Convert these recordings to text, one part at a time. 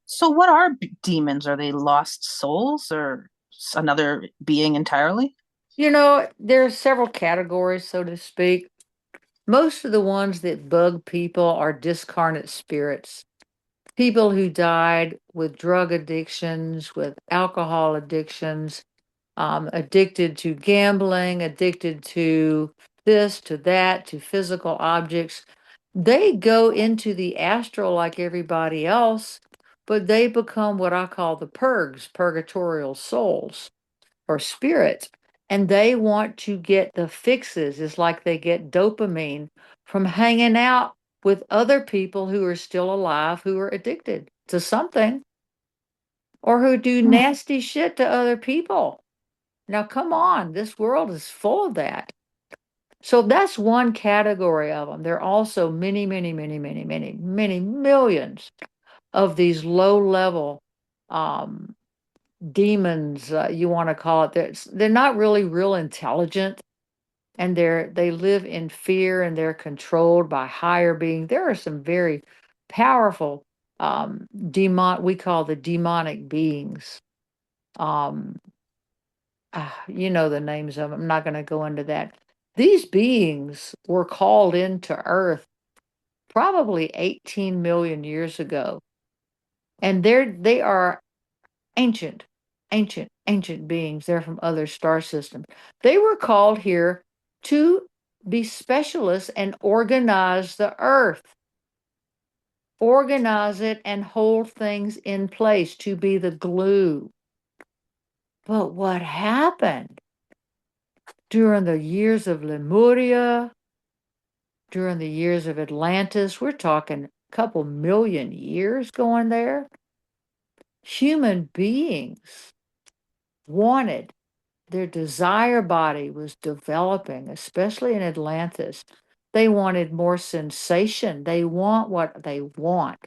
So, what are demons? Are they lost souls or another being entirely? There are several categories, so to speak. Most of the ones that bug people are discarnate spirits. People who died with drug addictions, with alcohol addictions, addicted to gambling, addicted to this, to that, to physical objects. They go into the astral like everybody else, but they become what I call the purgs, purgatorial souls or spirits. And they want to get the fixes. It's like they get dopamine from hanging out with other people who are still alive, who are addicted to something, or who do Hmm. nasty shit to other people. Now, come on, this world is full of that. So that's one category of them. There are also many, many, many, many, many, many millions of these low level um, demons, you want to call it. They're not really real intelligent, and they live in fear, and they're controlled by higher beings. There are some very powerful we call the demonic beings. Um, you know the names of them. I'm not going to go into that. These beings were called into Earth probably 18 million years ago, and they are ancient, ancient, ancient beings. They're from other star systems. They were called here to be specialists and organize the Earth, organize it and hold things in place to be the glue. But what happened during the years of Lemuria, during the years of Atlantis? We're talking a couple million years going there. Human beings wanted, their desire body was developing, especially in Atlantis. They wanted more sensation. They want what they want.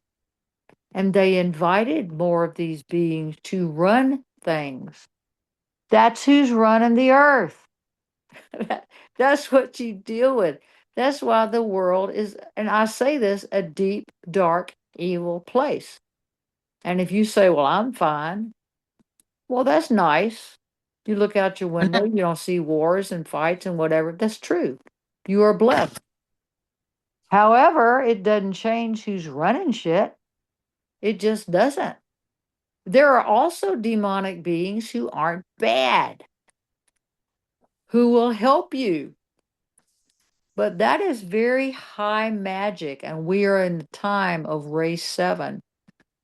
And they invited more of these beings to run things. That's who's running the earth. That's what you deal with. That's why the world is, and I say this, a deep, dark, evil place. And if you say, well, I'm fine, well, that's nice. You look out your window, you don't see wars and fights and whatever. That's true. You are blessed. However, it doesn't change who's running shit. It just doesn't. There are also demonic beings who aren't bad, who will help you. But that is very high magic, and we are in the time of race seven,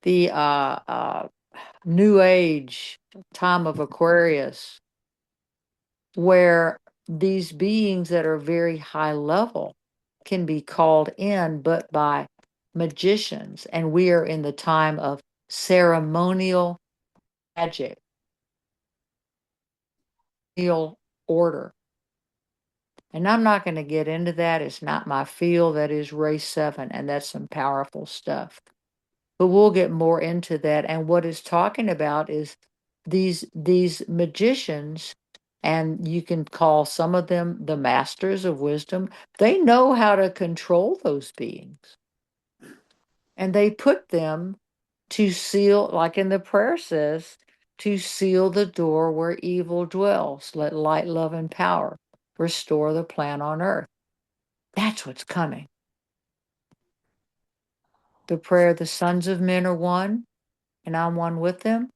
the new age time of Aquarius, where these beings that are very high level can be called in, but by magicians. And we are in the time of ceremonial magic, ceremonial order. And I'm not going to get into that. It's not my field. That is race seven, and that's some powerful stuff. But we'll get more into that. And what it's talking about is these magicians, and you can call some of them the masters of wisdom. They know how to control those beings, and they put them to seal, like in the prayer says, to seal the door where evil dwells. Let light, love, and power restore the plan on earth. That's what's coming. The prayer, the sons of men are one, and I'm one with them.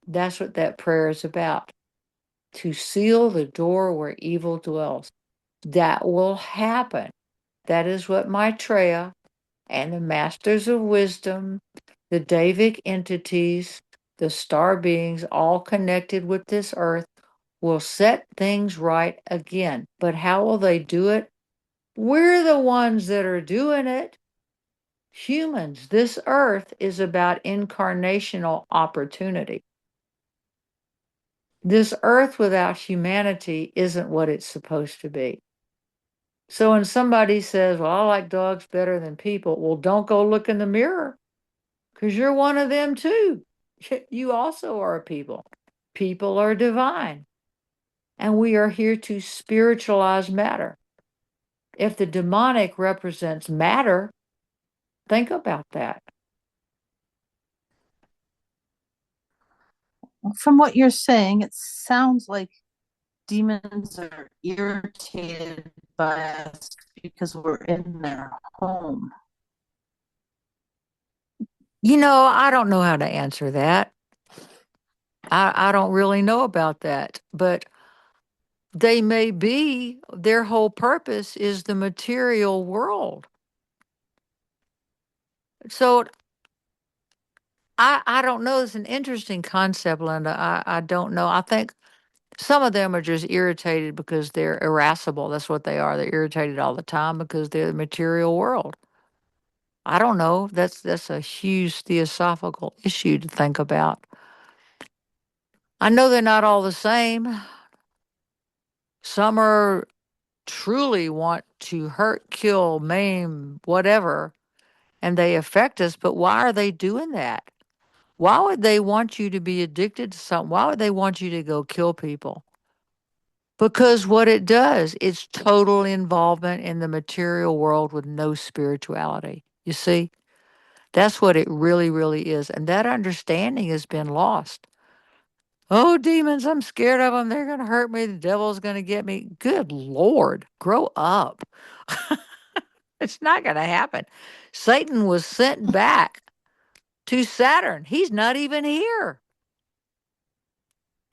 That's what that prayer is about, to seal the door where evil dwells. That will happen. That is what Maitreya and the masters of wisdom, the Davic entities, the star beings, all connected with this earth, will set things right again. But how will they do it? We're the ones that are doing it. Humans, this earth is about incarnational opportunity. This earth without humanity isn't what it's supposed to be. So when somebody says, well, I like dogs better than people, well, don't go look in the mirror because you're one of them too. You also are a people. People are divine, and we are here to spiritualize matter. If the demonic represents matter, think about that. From what you're saying, it sounds like demons are irritated by us because we're in their home. I don't know how to answer that. I don't really know about that, but they may be, their whole purpose is the material world. So I don't know. It's an interesting concept, Linda. I don't know. I think some of them are just irritated because they're irascible. That's what they are. They're irritated all the time because they're the material world. I don't know. That's a huge theosophical issue to think about. I know they're not all the same. Some are truly want to hurt, kill, maim, whatever, and they affect us, but why are they doing that? Why would they want you to be addicted to something? Why would they want you to go kill people? Because what it does, it's total involvement in the material world with no spirituality. You see, that's what it really, really is. And that understanding has been lost. Oh, demons, I'm scared of them. They're going to hurt me. The devil's going to get me. Good Lord, grow up. It's not going to happen. Satan was sent back to Saturn. He's not even here.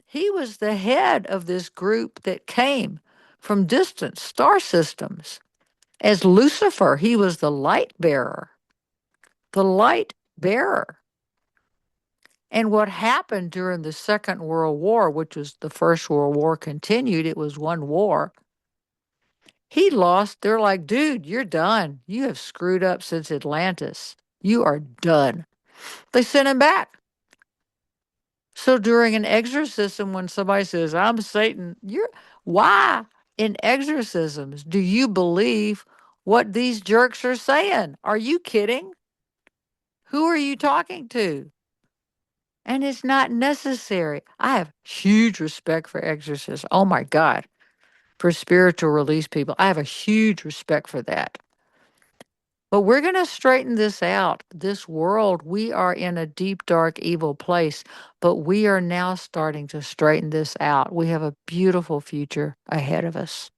He was the head of this group that came from distant star systems. As Lucifer, he was the light bearer. The light bearer. And what happened during the Second World War, which was the First World War continued, it was one war. He lost. They're like, dude, you're done. You have screwed up since Atlantis. You are done. They sent him back. So during an exorcism, when somebody says, I'm Satan, why in exorcisms do you believe what these jerks are saying? Are you kidding? Who are you talking to? And it's not necessary. I have huge respect for exorcists. Oh my God. For spiritual release people. I have a huge respect for that. But we're going to straighten this out. This world, we are in a deep, dark, evil place, but we are now starting to straighten this out. We have a beautiful future ahead of us.